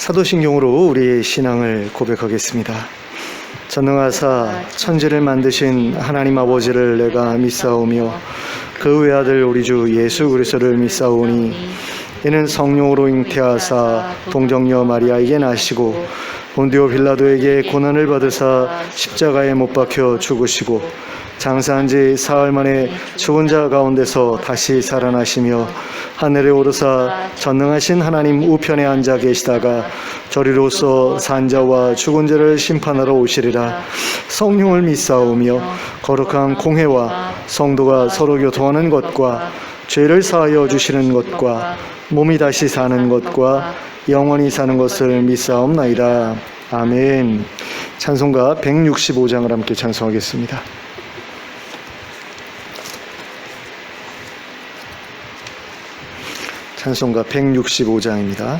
사도신경으로 우리의 신앙을 고백하겠습니다. 전능하사 천지를 만드신 하나님 아버지를 내가 믿사오며 그 외아들 우리 주 예수 그리스도를 믿사오니 이는 성령으로 잉태하사 동정녀 마리아에게 나시고 본디오 빌라도에게 고난을 받으사 십자가에 못 박혀 죽으시고 장사한 지 사흘 만에 죽은 자 가운데서 다시 살아나시며 하늘에 오르사 전능하신 하나님 우편에 앉아 계시다가 저리로서 산자와 죽은 자를 심판하러 오시리라. 성령을 믿사오며 거룩한 공회와 성도가 서로 교통하는 것과 죄를 사하여 주시는 것과 몸이 다시 사는 것과 영원히 사는 것을 믿사옵나이다. 아멘. 찬송가 165장을 함께 찬송하겠습니다. 찬송가 165장입니다.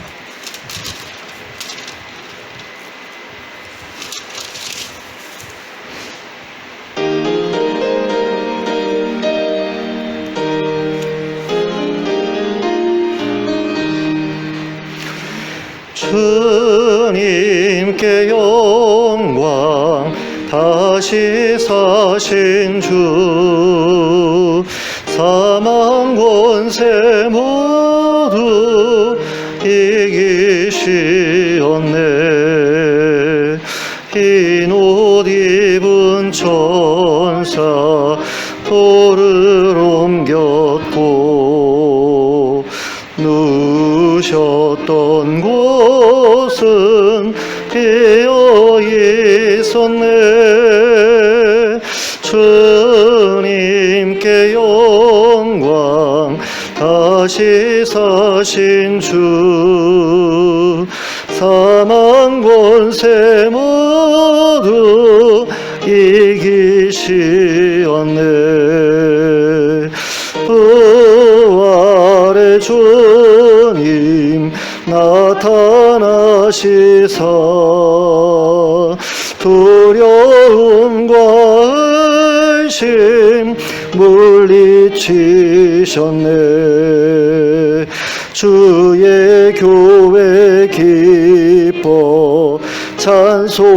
주님께 영광, 다시 사신 주, 사망 권세 모두 이기시었네. 흰 옷 입은 천사 돌을 옮겼고 누우셨던 곳은 비어 있었네. 주님께 영광, 다시 사신 주, 사망 권세 모두 이기시었네. 부활의 주님 나타나시사 두려움과 의심 물리치셨네. 주의 교회 기뻐 찬송하여라.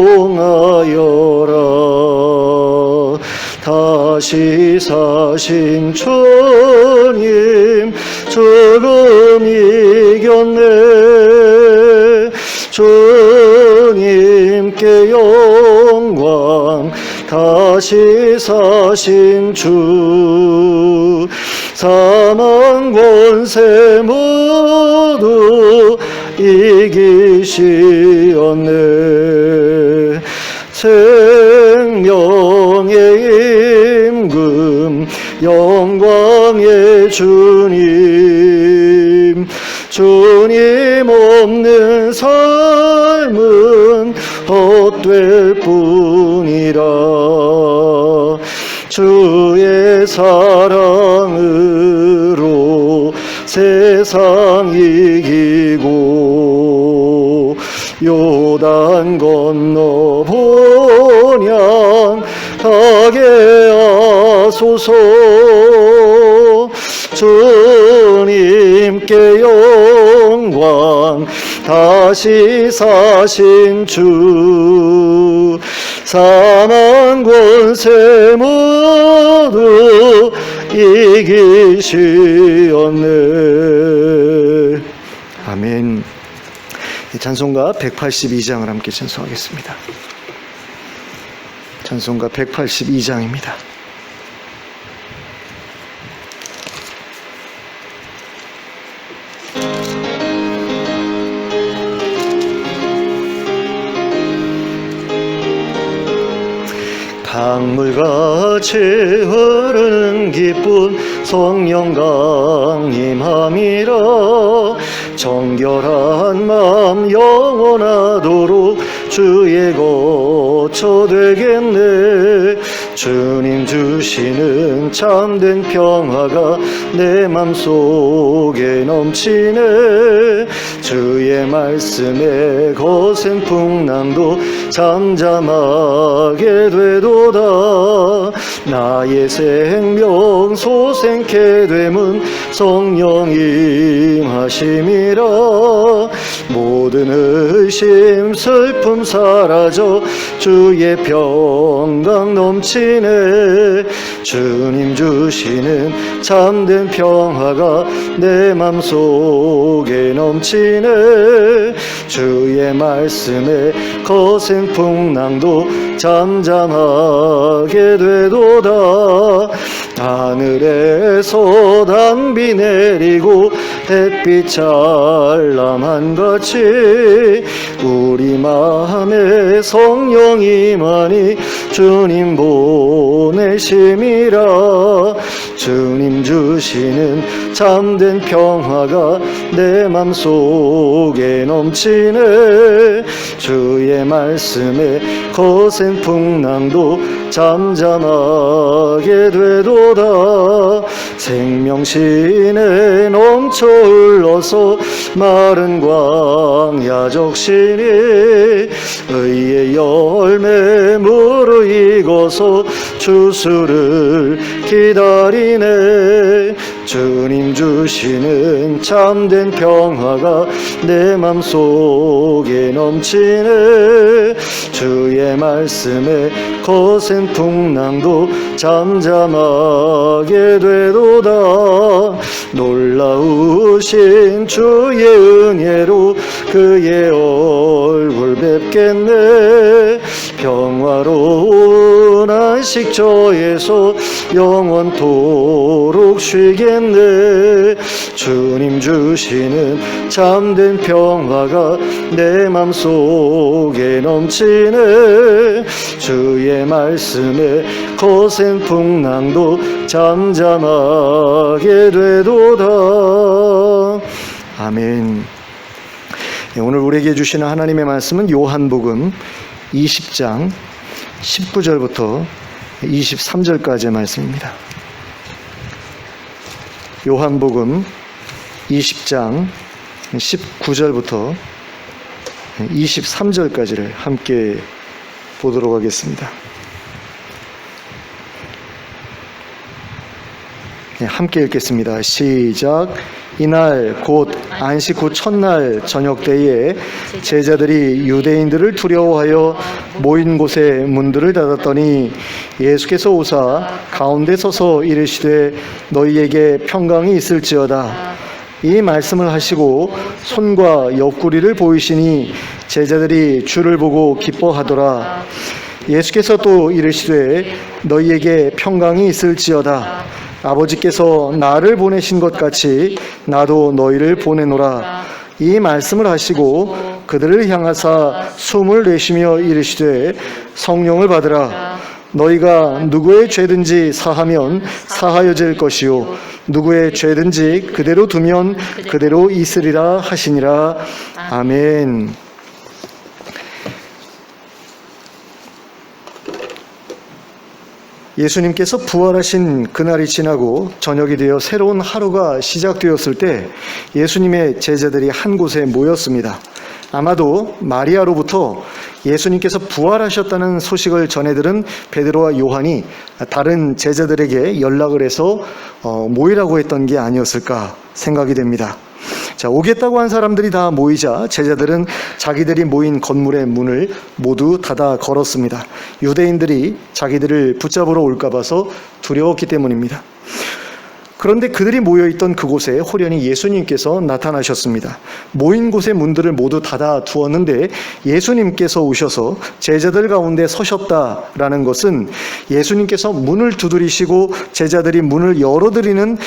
다시 사신 주님 죽음 이겼네. 주님께 영광, 다시 사신 주, 사망 권세 모두 이기시었네. 생명의 임금, 영광의 주님, 주님 없는 삶은 헛될 뿐이라. 주의 사랑으로 세상 이기고 요단 건너 본향 가게 하소서. 주님께 영광, 다시 사신 주, 사망 권세 모두 이기시었네. 아멘. 찬송가 182장을 함께 찬송하겠습니다. 찬송가 182장입니다. 강물같이 흐르는 기쁜 성령 강림함이라. 정결한 마음 영원하도록 주의 거처 되겠네. 주님 주시는 참된 평화가 내 맘속에 넘치네. 주의 말씀에 거센 풍랑도 잠잠하게 되도다. 나의 생명 소생케 됨은 성령 임하심이라. 모든 의심 슬픔 사라져 주의 평강 넘치네. 주님 주시는 참된 평화가 내 맘속에 넘치네. 주의 말씀에 거센 풍랑도 잠잠하게 되도다. 하늘에서 단비 내리고 햇빛 찬란한 같이 우리 마음에 성령이만이 주님 보내심이라. 주님 주시는 참된 평화가 내 맘속에 넘치네. 주의 말씀에 거센 풍랑도 잠잠하게 되도다. 생명신에 넘쳐 흘러서 마른 광야 적시니 의의 열매 무르익어서 추수를 기다리네. 주님 주시는 참된 평화가 내 맘속에 넘치네. 주의 말씀에 거센 풍랑도 잠잠하게 되도다. 놀라우신 주의 은혜로 그의 얼굴 뵙겠네. 평화로운 안식처에서 영원토록 쉬겠네. 주님 주시는 참된 평화가 내 맘속에 넘치네. 주의 말씀에 거센 풍랑도 잠잠하게 되도다. 아멘. 오늘 우리에게 주시는 하나님의 말씀은 요한복음 20장 19절부터 23절까지의 말씀입니다. 요한복음 20장 19절부터 23절까지를 함께 보도록 하겠습니다. 함께 읽겠습니다. 시작. 이날 곧 안식 후 첫날 저녁 때에 제자들이 유대인들을 두려워하여 모인 곳에 문들을 닫았더니 예수께서 오사 가운데 서서 이르시되 너희에게 평강이 있을지어다. 이 말씀을 하시고 손과 옆구리를 보이시니 제자들이 주를 보고 기뻐하더라. 예수께서 또 이르시되 너희에게 평강이 있을지어다. 아버지께서 나를 보내신 것 같이 나도 너희를 보내노라. 이 말씀을 하시고 그들을 향하사 숨을 내쉬며 이르시되 성령을 받으라. 너희가 누구의 죄든지 사하면 사하여질 것이요 누구의 죄든지 그대로 두면 그대로 있으리라 하시니라. 아멘. 예수님께서 부활하신 그날이 지나고 저녁이 되어 새로운 하루가 시작되었을 때 예수님의 제자들이 한 곳에 모였습니다. 아마도 마리아로부터 예수님께서 부활하셨다는 소식을 전해들은 베드로와 요한이 다른 제자들에게 연락을 해서 모이라고 했던 게 아니었을까 생각이 됩니다. 자, 오겠다고 한 사람들이 다 모이자 제자들은 자기들이 모인 건물의 문을 모두 닫아 걸었습니다. 유대인들이 자기들을 붙잡으러 올까 봐서 두려웠기 때문입니다. 그런데 그들이 모여있던 그곳에 호련히 예수님께서 나타나셨습니다. 모인 곳의 문들을 모두 닫아 두었는데 예수님께서 오셔서 제자들 가운데 서셨다라는 것은 예수님께서 문을 두드리시고 제자들이 문을 열어드리는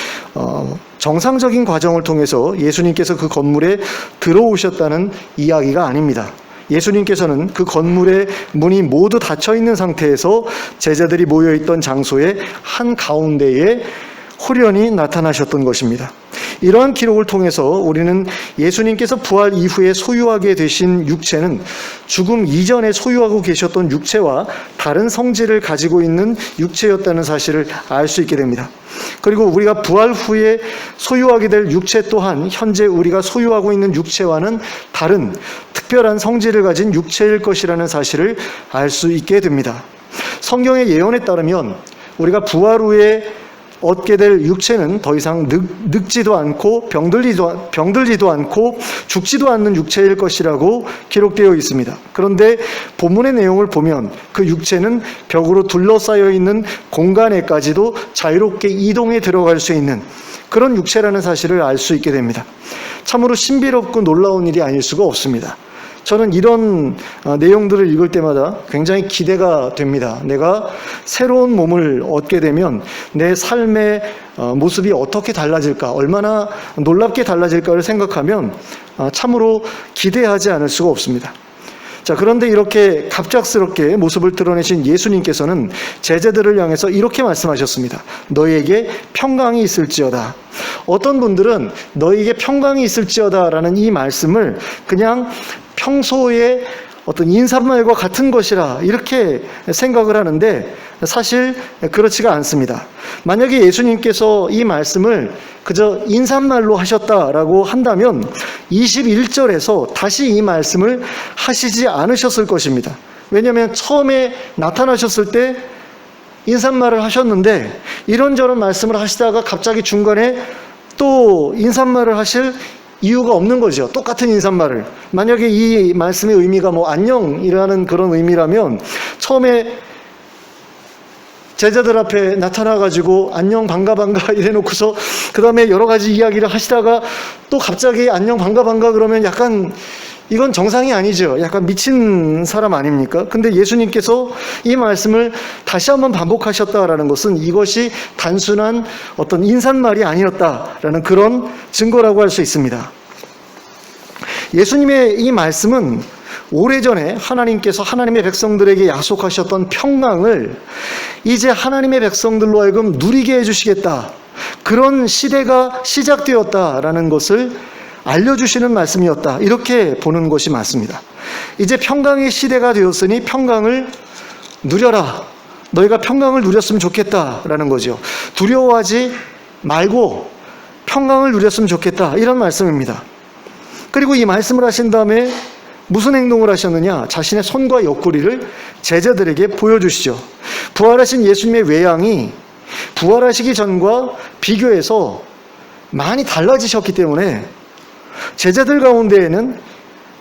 정상적인 과정을 통해서 예수님께서 그 건물에 들어오셨다는 이야기가 아닙니다. 예수님께서는 그 건물의 문이 모두 닫혀 있는 상태에서 제자들이 모여있던 장소의 한가운데에 호련히 나타나셨던 것입니다. 이러한 기록을 통해서 우리는 예수님께서 부활 이후에 소유하게 되신 육체는 죽음 이전에 소유하고 계셨던 육체와 다른 성질을 가지고 있는 육체였다는 사실을 알 수 있게 됩니다. 그리고 우리가 부활 후에 소유하게 될 육체 또한 현재 우리가 소유하고 있는 육체와는 다른 특별한 성질을 가진 육체일 것이라는 사실을 알 수 있게 됩니다. 성경의 예언에 따르면 우리가 부활 후에 얻게 될 육체는 더 이상 늙지도 않고 병들지도 않고 죽지도 않는 육체일 것이라고 기록되어 있습니다. 그런데 본문의 내용을 보면 그 육체는 벽으로 둘러싸여 있는 공간에까지도 자유롭게 이동해 들어갈 수 있는 그런 육체라는 사실을 알 수 있게 됩니다. 참으로 신비롭고 놀라운 일이 아닐 수가 없습니다. 저는 이런 내용들을 읽을 때마다 굉장히 기대가 됩니다. 내가 새로운 몸을 얻게 되면 내 삶의 모습이 어떻게 달라질까, 얼마나 놀랍게 달라질까를 생각하면 참으로 기대하지 않을 수가 없습니다. 자, 그런데 이렇게 갑작스럽게 모습을 드러내신 예수님께서는 제자들을 향해서 이렇게 말씀하셨습니다. 너희에게 평강이 있을지어다. 어떤 분들은 너희에게 평강이 있을지어다 라는 이 말씀을 그냥 평소에 어떤 인사말과 같은 것이라 이렇게 생각을 하는데 사실 그렇지가 않습니다. 만약에 예수님께서 이 말씀을 그저 인사말로 하셨다라고 한다면 21절에서 다시 이 말씀을 하시지 않으셨을 것입니다. 왜냐하면 처음에 나타나셨을 때 인사말을 하셨는데 이런저런 말씀을 하시다가 갑자기 중간에 또 인사말을 하실 이유가 없는 거죠. 똑같은 인사말을. 만약에 이 말씀의 의미가 안녕이라는 그런 의미라면 처음에 제자들 앞에 나타나가지고 안녕 반가 이래놓고서 그 다음에 여러 가지 이야기를 하시다가 또 갑자기 안녕 반가 그러면 약간 이건 정상이 아니죠. 약간 미친 사람 아닙니까? 근데 예수님께서 이 말씀을 다시 한번 반복하셨다라는 것은 이것이 단순한 어떤 인사말이 아니었다라는 그런 증거라고 할 수 있습니다. 예수님의 이 말씀은 오래전에 하나님께서 하나님의 백성들에게 약속하셨던 평강을 이제 하나님의 백성들로 하여금 누리게 해주시겠다. 그런 시대가 시작되었다라는 것을 알려주시는 말씀이었다. 이렇게 보는 것이 맞습니다. 이제 평강의 시대가 되었으니 평강을 누려라. 너희가 평강을 누렸으면 좋겠다라는 거죠. 두려워하지 말고 평강을 누렸으면 좋겠다. 이런 말씀입니다. 그리고 이 말씀을 하신 다음에 무슨 행동을 하셨느냐? 자신의 손과 옆구리를 제자들에게 보여주시죠. 부활하신 예수님의 외양이 부활하시기 전과 비교해서 많이 달라지셨기 때문에 제자들 가운데에는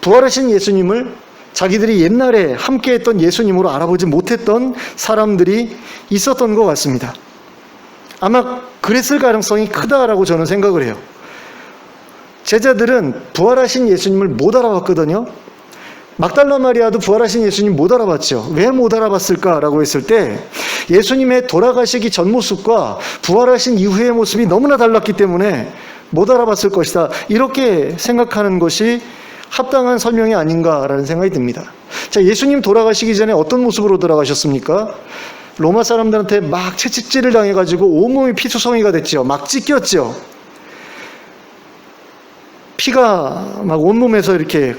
부활하신 예수님을 자기들이 옛날에 함께했던 예수님으로 알아보지 못했던 사람들이 있었던 것 같습니다. 아마 그랬을 가능성이 크다라고 저는 생각을 해요. 제자들은 부활하신 예수님을 못 알아봤거든요. 막달라 마리아도 부활하신 예수님 못 알아봤죠. 왜 못 알아봤을까라고 했을 때 예수님의 돌아가시기 전 모습과 부활하신 이후의 모습이 너무나 달랐기 때문에 못 알아봤을 것이다. 이렇게 생각하는 것이 합당한 설명이 아닌가라는 생각이 듭니다. 자, 예수님 돌아가시기 전에 어떤 모습으로 돌아가셨습니까? 로마 사람들한테 막 채찍질을 당해가지고 온몸이 피투성이가 됐죠. 막 찢겼죠. 피가 막 온몸에서 이렇게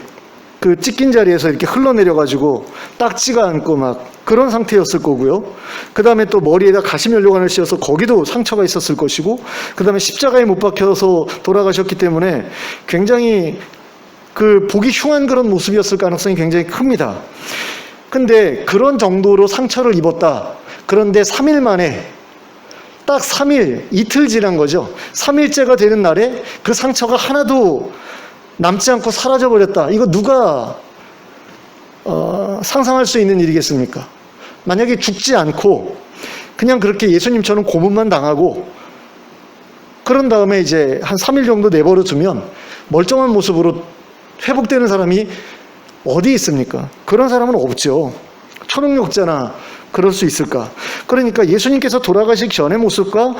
그 찢긴 자리에서 이렇게 흘러내려가지고 딱지가 않고 막 그런 상태였을 거고요. 그 다음에 또 머리에다 가시면류관을 씌워서 거기도 상처가 있었을 것이고, 그 다음에 십자가에 못 박혀서 돌아가셨기 때문에 굉장히 그 보기 흉한 그런 모습이었을 가능성이 굉장히 큽니다. 근데 그런 정도로 상처를 입었다. 그런데 3일 만에 딱 3일, 이틀 지난 거죠. 3일째가 되는 날에 그 상처가 하나도 남지 않고 사라져버렸다. 이거 누가 상상할 수 있는 일이겠습니까? 만약에 죽지 않고 그냥 그렇게 예수님처럼 고문만 당하고 그런 다음에 이제 한 3일 정도 내버려 두면 멀쩡한 모습으로 회복되는 사람이 어디 있습니까? 그런 사람은 없죠. 초능력자나 그럴 수 있을까? 그러니까 예수님께서 돌아가시기 전의 모습과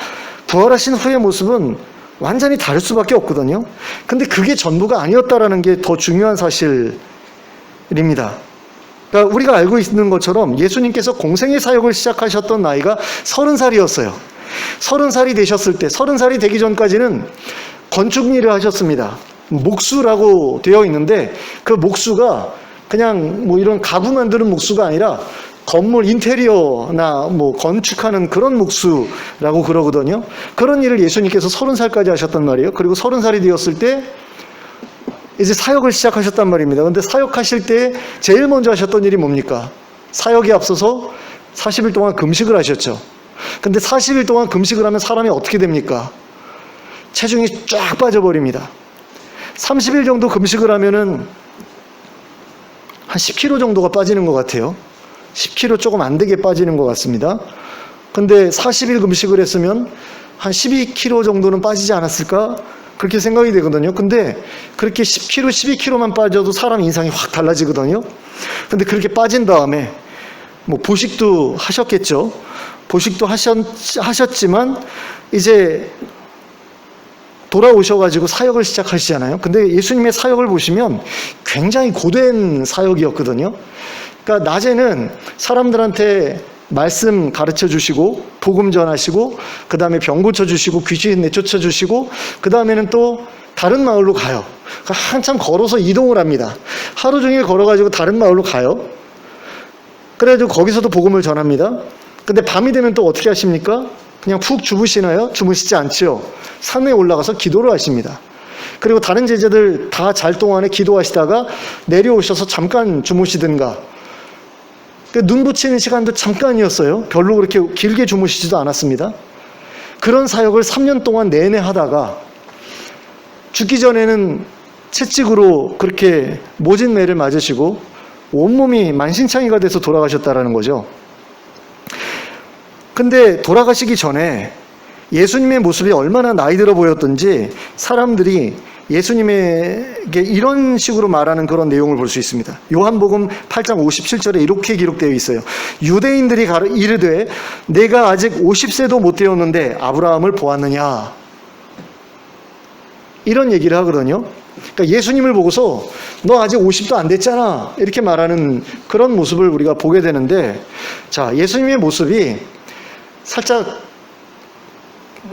부활하신 후의 모습은 완전히 다를 수밖에 없거든요. 근데 그게 전부가 아니었다라는 게 더 중요한 사실입니다. 그러니까 우리가 알고 있는 것처럼 예수님께서 공생의 사역을 시작하셨던 나이가 30살이었어요. 30살이 되셨을 때, 30살이 되기 전까지는 건축 일을 하셨습니다. 목수라고 되어 있는데 그 목수가 그냥 뭐 이런 가구 만드는 목수가 아니라 건물 인테리어나 뭐 건축하는 그런 목수라고 그러거든요. 그런 일을 예수님께서 30살까지 하셨단 말이에요. 그리고 30살이 되었을 때 이제 사역을 시작하셨단 말입니다. 그런데 사역하실 때 제일 먼저 하셨던 일이 뭡니까? 사역에 앞서서 40일 동안 금식을 하셨죠. 근데 40일 동안 금식을 하면 사람이 어떻게 됩니까? 체중이 쫙 빠져버립니다. 30일 정도 금식을 하면은 한 10kg 정도가 빠지는 것 같아요. 10kg 조금 안 되게 빠지는 것 같습니다. 근데 40일 금식을 했으면 한 12kg 정도는 빠지지 않았을까? 그렇게 생각이 되거든요. 근데 그렇게 10kg, 12kg만 빠져도 사람 인상이 확 달라지거든요. 근데 그렇게 빠진 다음에 뭐 보식도 하셨겠죠. 보식도 하셨지만 이제 돌아오셔가지고 사역을 시작하시잖아요. 근데 예수님의 사역을 보시면 굉장히 고된 사역이었거든요. 그러니까 낮에는 사람들한테 말씀 가르쳐 주시고 복음 전하시고 그 다음에 병 고쳐 주시고 귀신 내쫓아 주시고 그 다음에는 또 다른 마을로 가요. 그러니까 한참 걸어서 이동을 합니다. 하루 종일 걸어가지고 다른 마을로 가요. 그래가지고 거기서도 복음을 전합니다. 근데 밤이 되면 또 어떻게 하십니까? 그냥 푹 주무시나요? 주무시지 않지요. 산에 올라가서 기도를 하십니다. 그리고 다른 제자들 다 잘 동안에 기도하시다가 내려오셔서 잠깐 주무시든가. 눈 붙이는 시간도 잠깐이었어요. 별로 그렇게 길게 주무시지도 않았습니다. 그런 사역을 3년 동안 내내 하다가 죽기 전에는 채찍으로 그렇게 모진 매를 맞으시고 온몸이 만신창이가 돼서 돌아가셨다라는 거죠. 근데 돌아가시기 전에 예수님의 모습이 얼마나 나이 들어 보였던지 사람들이 예수님에게 이런 식으로 말하는 그런 내용을 볼 수 있습니다. 요한복음 8장 57절에 이렇게 기록되어 있어요. 유대인들이 이르되 내가 아직 50세도 못 되었는데 아브라함을 보았느냐. 이런 얘기를 하거든요. 그러니까 예수님을 보고서 너 아직 50도 안 됐잖아. 이렇게 말하는 그런 모습을 우리가 보게 되는데, 자, 예수님의 모습이 살짝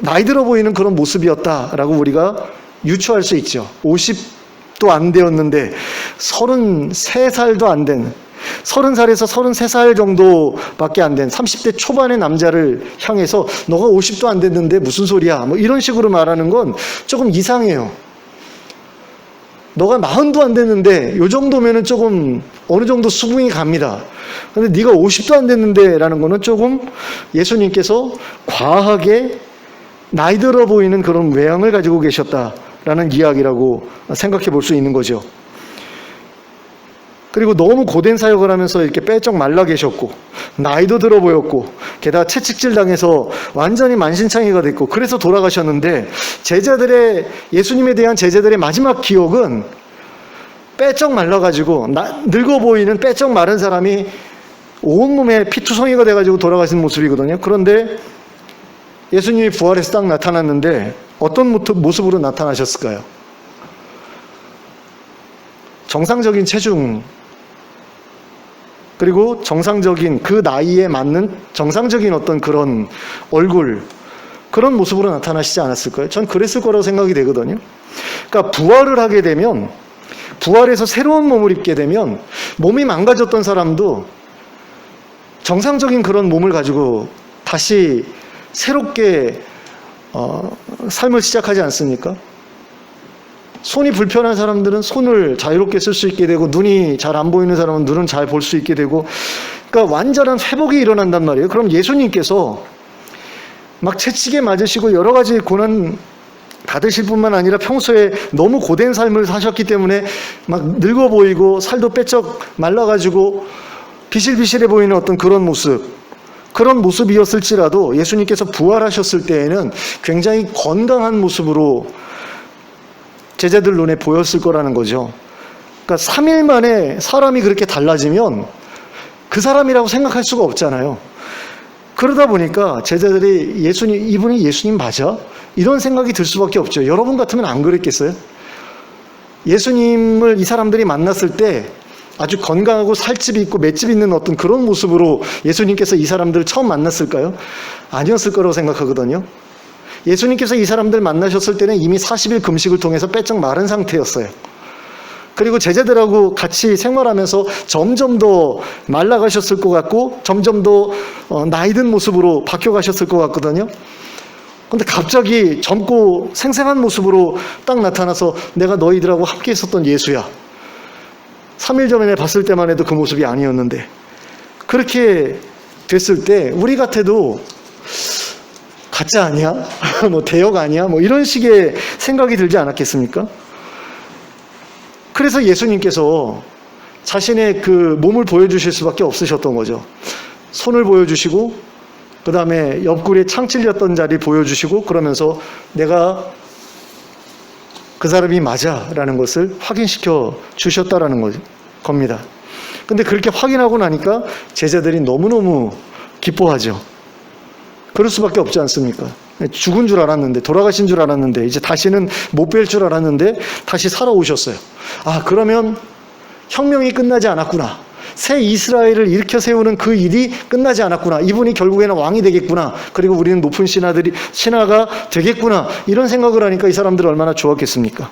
나이 들어 보이는 그런 모습이었다라고 우리가 유추할 수 있죠. 50도 안 되었는데 33살도 안 된, 30살에서 33살 정도밖에 안 된 30대 초반의 남자를 향해서 너가 50도 안 됐는데 무슨 소리야? 뭐 이런 식으로 말하는 건 조금 이상해요. 너가 40도 안 됐는데 요 정도면은 조금 어느 정도 수긍이 갑니다. 근데 네가 50도 안 됐는데 라는 거는 조금 예수님께서 과하게 나이 들어 보이는 그런 외양을 가지고 계셨다라는 이야기라고 생각해 볼 수 있는 거죠. 그리고 너무 고된 사역을 하면서 이렇게 빼쩍 말라 계셨고 나이도 들어 보였고 게다가 채찍질 당해서 완전히 만신창이가 됐고 그래서 돌아가셨는데 예수님에 대한 제자들의 마지막 기억은 빼쩍 말라가지고 늙어 보이는 빼쩍 마른 사람이 온몸에 피투성이가 돼가지고 돌아가신 모습이거든요. 그런데 예수님이 부활해서 딱 나타났는데 어떤 모습으로 나타나셨을까요? 정상적인 체중, 그리고 정상적인 그 나이에 맞는 정상적인 어떤 그런 얼굴, 그런 모습으로 나타나시지 않았을까요? 전 그랬을 거라고 생각이 되거든요. 그러니까 부활을 하게 되면, 부활해서 새로운 몸을 입게 되면 몸이 망가졌던 사람도 정상적인 그런 몸을 가지고 다시 새롭게 삶을 시작하지 않습니까? 손이 불편한 사람들은 손을 자유롭게 쓸 수 있게 되고, 눈이 잘 안 보이는 사람은 눈은 잘 볼 수 있게 되고, 그러니까 완전한 회복이 일어난단 말이에요. 그럼 예수님께서 막 채찍에 맞으시고 여러 가지 고난 받으실 뿐만 아니라 평소에 너무 고된 삶을 사셨기 때문에 막 늙어 보이고 살도 빼쩍 말라가지고 비실비실해 보이는 어떤 그런 모습이었을지라도 예수님께서 부활하셨을 때에는 굉장히 건강한 모습으로 제자들 눈에 보였을 거라는 거죠. 그러니까 3일 만에 사람이 그렇게 달라지면 그 사람이라고 생각할 수가 없잖아요. 그러다 보니까 제자들이 이분이 예수님 맞아? 이런 생각이 들 수밖에 없죠. 여러분 같으면 안 그랬겠어요? 예수님을 이 사람들이 만났을 때 아주 건강하고 살집이 있고 맷집이 있는 어떤 그런 모습으로 예수님께서 이 사람들을 처음 만났을까요? 아니었을 거라고 생각하거든요. 예수님께서 이 사람들 만나셨을 때는 이미 40일 금식을 통해서 빼쩍 마른 상태였어요. 그리고 제자들하고 같이 생활하면서 점점 더 말라가셨을 것 같고 점점 더 나이든 모습으로 바뀌어가셨을 것 같거든요. 근데 갑자기 젊고 생생한 모습으로 딱 나타나서 내가 너희들하고 함께 있었던 예수야. 3일 전에 봤을 때만 해도 그 모습이 아니었는데, 그렇게 됐을 때 우리 같아도 가짜 아니야? 뭐 대역 아니야? 뭐 이런 식의 생각이 들지 않았겠습니까? 그래서 예수님께서 자신의 그 몸을 보여주실 수밖에 없으셨던 거죠. 손을 보여주시고 그 다음에 옆구리에 창 찔렸던 자리 보여주시고 그러면서 내가 그 사람이 맞아 라는 것을 확인시켜 주셨다라는 겁니다. 근데 그렇게 확인하고 나니까 제자들이 너무너무 기뻐하죠. 그럴 수밖에 없지 않습니까? 죽은 줄 알았는데, 돌아가신 줄 알았는데, 이제 다시는 못 뵐 줄 알았는데 다시 살아오셨어요. 아, 그러면 혁명이 끝나지 않았구나. 새 이스라엘을 일으켜 세우는 그 일이 끝나지 않았구나. 이분이 결국에는 왕이 되겠구나. 그리고 우리는 높은 신하가 되겠구나. 이런 생각을 하니까 이 사람들은 얼마나 좋았겠습니까?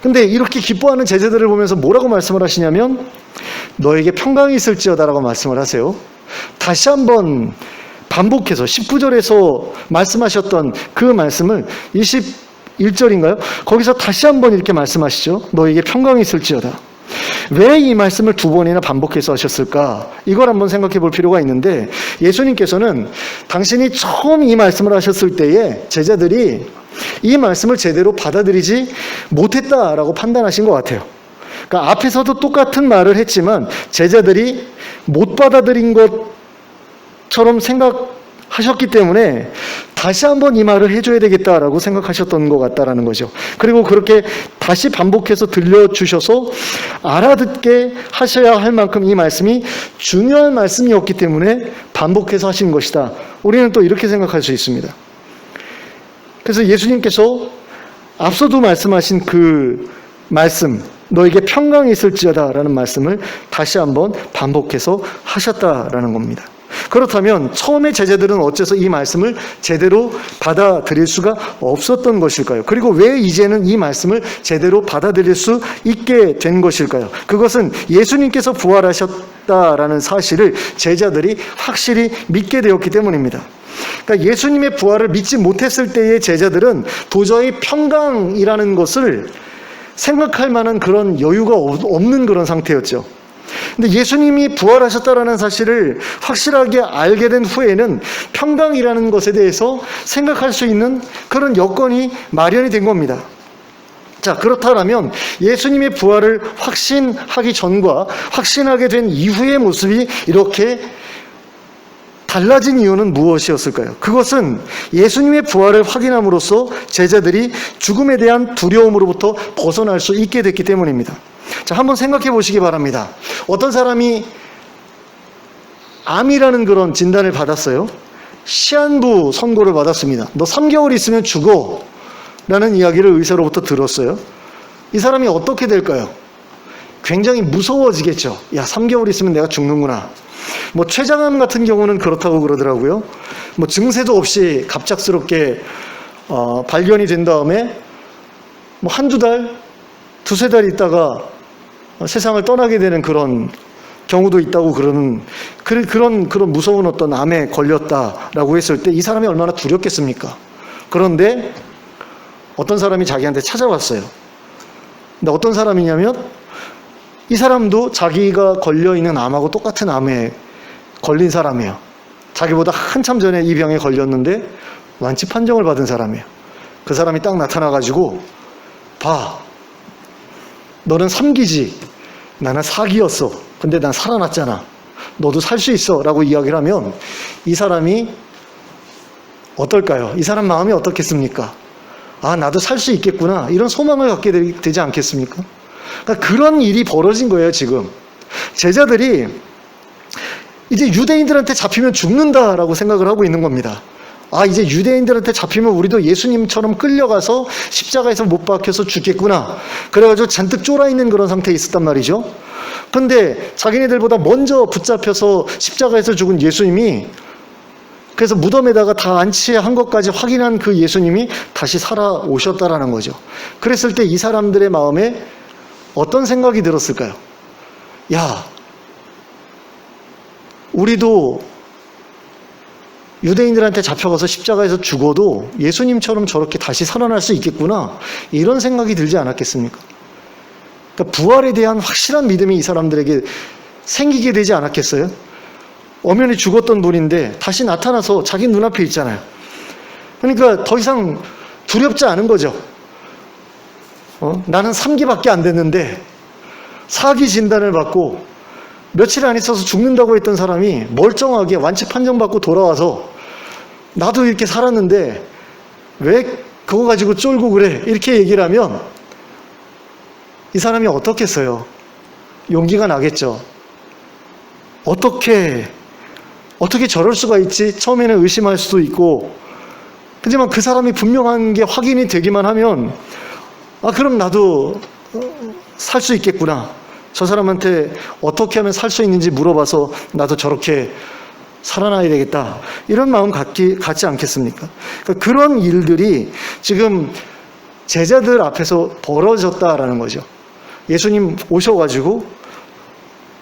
근데 이렇게 기뻐하는 제자들을 보면서 뭐라고 말씀을 하시냐면 너에게 평강이 있을지어다라고 말씀을 하세요. 다시 한번 반복해서 19절에서 말씀하셨던 그 말씀을 21절인가요? 거기서 다시 한번 이렇게 말씀하시죠. 너에게 평강이 있을지어다. 왜 이 말씀을 두 번이나 반복해서 하셨을까? 이걸 한번 생각해 볼 필요가 있는데, 예수님께서는 당신이 처음 이 말씀을 하셨을 때에 제자들이 이 말씀을 제대로 받아들이지 못했다라고 판단하신 것 같아요. 그러니까 앞에서도 똑같은 말을 했지만 제자들이 못 받아들인 것처럼 생각하셨기 때문에 다시 한번 이 말을 해줘야 되겠다라고 생각하셨던 것 같다라는 거죠. 그리고 그렇게 다시 반복해서 들려주셔서 알아듣게 하셔야 할 만큼 이 말씀이 중요한 말씀이었기 때문에 반복해서 하신 것이다. 우리는 또 이렇게 생각할 수 있습니다. 그래서 예수님께서 앞서도 말씀하신 그 말씀, 너에게 평강이 있을지어다 라는 말씀을 다시 한번 반복해서 하셨다라는 겁니다. 그렇다면 처음에 제자들은 어째서 이 말씀을 제대로 받아들일 수가 없었던 것일까요? 그리고 왜 이제는 이 말씀을 제대로 받아들일 수 있게 된 것일까요? 그것은 예수님께서 부활하셨다라는 사실을 제자들이 확실히 믿게 되었기 때문입니다. 그러니까 예수님의 부활을 믿지 못했을 때의 제자들은 도저히 평강이라는 것을 생각할 만한 그런 여유가 없는 그런 상태였죠. 근데 예수님이 부활하셨다라는 사실을 확실하게 알게 된 후에는 평강이라는 것에 대해서 생각할 수 있는 그런 여건이 마련이 된 겁니다. 자, 그렇다면 예수님의 부활을 확신하기 전과 확신하게 된 이후의 모습이 이렇게 달라진 이유는 무엇이었을까요? 그것은 예수님의 부활을 확인함으로써 제자들이 죽음에 대한 두려움으로부터 벗어날 수 있게 됐기 때문입니다. 자, 한번 생각해 보시기 바랍니다. 어떤 사람이 암이라는 그런 진단을 받았어요. 시한부 선고를 받았습니다. 너 3개월 있으면 죽어 라는 이야기를 의사로부터 들었어요. 이 사람이 어떻게 될까요? 굉장히 무서워지겠죠. 야, 3개월 있으면 내가 죽는구나. 뭐 췌장암 같은 경우는 그렇다고 그러더라고요. 뭐 증세도 없이 갑작스럽게 발견이 된 다음에 뭐 한두 달, 두세 달 있다가 세상을 떠나게 되는 그런 경우도 있다고 그러는 그런 무서운 어떤 암에 걸렸다라고 했을 때 이 사람이 얼마나 두렵겠습니까? 그런데 어떤 사람이 자기한테 찾아왔어요. 근데 어떤 사람이냐면 이 사람도 자기가 걸려있는 암하고 똑같은 암에 걸린 사람이에요. 자기보다 한참 전에 이 병에 걸렸는데 완치 판정을 받은 사람이에요. 그 사람이 딱 나타나가지고 봐, 너는 3기지, 나는 4기였어. 근데 난 살아났잖아. 너도 살 수 있어 라고 이야기를 하면 이 사람이 어떨까요? 이 사람 마음이 어떻겠습니까? 아, 나도 살 수 있겠구나, 이런 소망을 갖게 되지 않겠습니까? 그러니까 그런 일이 벌어진 거예요. 지금 제자들이 이제 유대인들한테 잡히면 죽는다라고 생각을 하고 있는 겁니다. 아, 이제 유대인들한테 잡히면 우리도 예수님처럼 끌려가서 십자가에서 못 박혀서 죽겠구나. 그래가지고 잔뜩 쫄아있는 그런 상태에 있었단 말이죠. 근데 자기네들보다 먼저 붙잡혀서 십자가에서 죽은 예수님이 그래서 무덤에다가 다 안치한 것까지 확인한 그 예수님이 다시 살아오셨다라는 거죠. 그랬을 때 이 사람들의 마음에 어떤 생각이 들었을까요? 야, 우리도 유대인들한테 잡혀가서 십자가에서 죽어도 예수님처럼 저렇게 다시 살아날 수 있겠구나, 이런 생각이 들지 않았겠습니까? 그러니까 부활에 대한 확실한 믿음이 이 사람들에게 생기게 되지 않았겠어요? 엄연히 죽었던 분인데 다시 나타나서 자기 눈앞에 있잖아요. 그러니까 더 이상 두렵지 않은 거죠. 나는 3기밖에 안 됐는데 4기 진단을 받고 며칠 안 있어서 죽는다고 했던 사람이 멀쩡하게 완치 판정받고 돌아와서 나도 이렇게 살았는데 왜 그거 가지고 쫄고 그래, 이렇게 얘기를 하면 이 사람이 어떻겠어요? 용기가 나겠죠. 어떻게 저럴 수가 있지? 처음에는 의심할 수도 있고, 하지만 그 사람이 분명한 게 확인이 되기만 하면 그럼 나도 살 수 있겠구나, 저 사람한테 어떻게 하면 살 수 있는지 물어봐서 나도 저렇게 살아나야 되겠다, 이런 마음 갖지 않겠습니까? 그러니까 그런 일들이 지금 제자들 앞에서 벌어졌다라는 거죠. 예수님 오셔가지고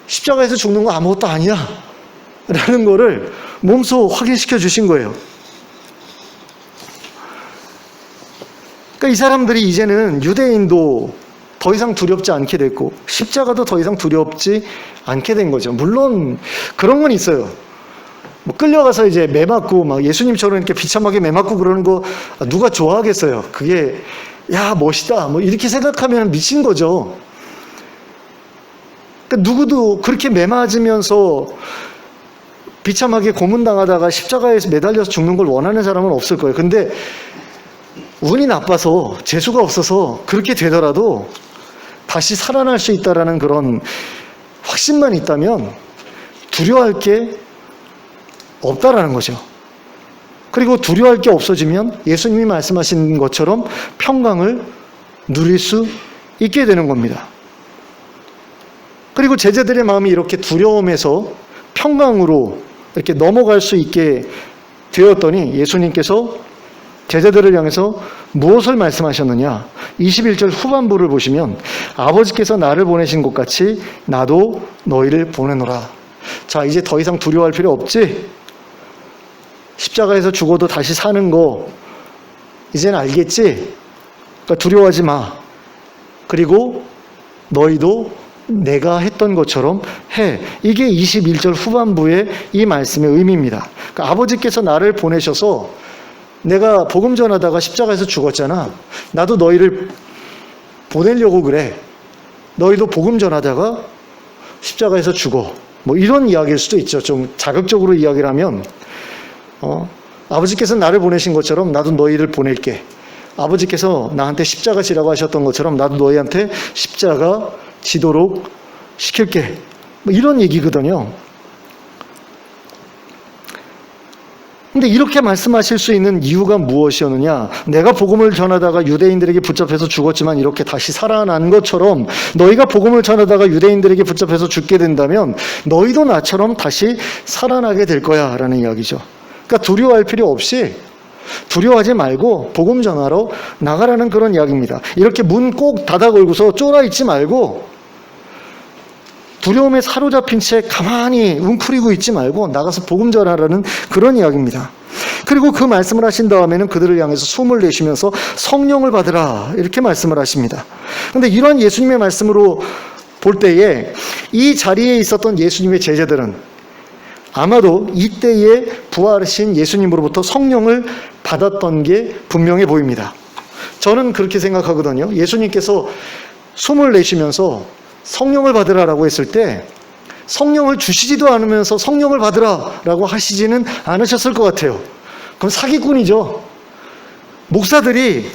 십자가에서 죽는 거 아무것도 아니야 라는 거를 몸소 확인시켜 주신 거예요. 그러니까 이 사람들이 이제는 유대인도 더 이상 두렵지 않게 됐고 십자가도 더 이상 두렵지 않게 된 거죠. 물론 그런 건 있어요. 뭐 끌려가서 이제 매 맞고 막 예수님처럼 이렇게 비참하게 매 맞고 그러는 거 누가 좋아하겠어요? 그게 야 멋있다 뭐 이렇게 생각하면 미친 거죠. 그러니까 누구도 그렇게 매 맞으면서 비참하게 고문당하다가 십자가에서 매달려서 죽는 걸 원하는 사람은 없을 거예요. 근데 운이 나빠서 재수가 없어서 그렇게 되더라도 다시 살아날 수 있다라는 그런 확신만 있다면 두려워할 게 없다라는 거죠. 그리고 두려워할 게 없어지면 예수님이 말씀하신 것처럼 평강을 누릴 수 있게 되는 겁니다. 그리고 제자들의 마음이 이렇게 두려움에서 평강으로 이렇게 넘어갈 수 있게 되었더니 예수님께서 제자들을 향해서 무엇을 말씀하셨느냐? 21절 후반부를 보시면 아버지께서 나를 보내신 것 같이 나도 너희를 보내노라. 자, 이제 더 이상 두려워할 필요 없지? 십자가에서 죽어도 다시 사는 거 이젠 알겠지? 그러니까 두려워하지 마. 그리고 너희도 내가 했던 것처럼 해. 이게 21절 후반부의 이 말씀의 의미입니다. 그러니까 아버지께서 나를 보내셔서 내가 복음 전하다가 십자가에서 죽었잖아. 나도 너희를 보내려고 그래. 너희도 복음 전하다가 십자가에서 죽어. 뭐 이런 이야기일 수도 있죠. 좀 자극적으로 이야기를 하면 아버지께서 나를 보내신 것처럼 나도 너희를 보낼게. 아버지께서 나한테 십자가 지라고 하셨던 것처럼 나도 너희한테 십자가 지도록 시킬게. 뭐 이런 얘기거든요. 근데 이렇게 말씀하실 수 있는 이유가 무엇이었느냐? 내가 복음을 전하다가 유대인들에게 붙잡혀서 죽었지만 이렇게 다시 살아난 것처럼 너희가 복음을 전하다가 유대인들에게 붙잡혀서 죽게 된다면 너희도 나처럼 다시 살아나게 될 거야 라는 이야기죠. 그러니까 두려워할 필요 없이, 두려워하지 말고 복음 전하러 나가라는 그런 이야기입니다. 이렇게 문 꼭 닫아 걸고서 쫄아 있지 말고 두려움에 사로잡힌 채 가만히 웅크리고 있지 말고 나가서 복음 전하라는 그런 이야기입니다. 그리고 그 말씀을 하신 다음에는 그들을 향해서 숨을 내쉬면서 성령을 받으라 이렇게 말씀을 하십니다. 그런데 이런 예수님의 말씀으로 볼 때에 이 자리에 있었던 예수님의 제자들은 아마도 이때에 부활하신 예수님으로부터 성령을 받았던 게 분명해 보입니다. 저는 그렇게 생각하거든요. 예수님께서 숨을 내쉬면서 성령을 받으라라고 했을 때 성령을 주시지도 않으면서 성령을 받으라라고 하시지는 않으셨을 것 같아요. 그럼 사기꾼이죠. 목사들이,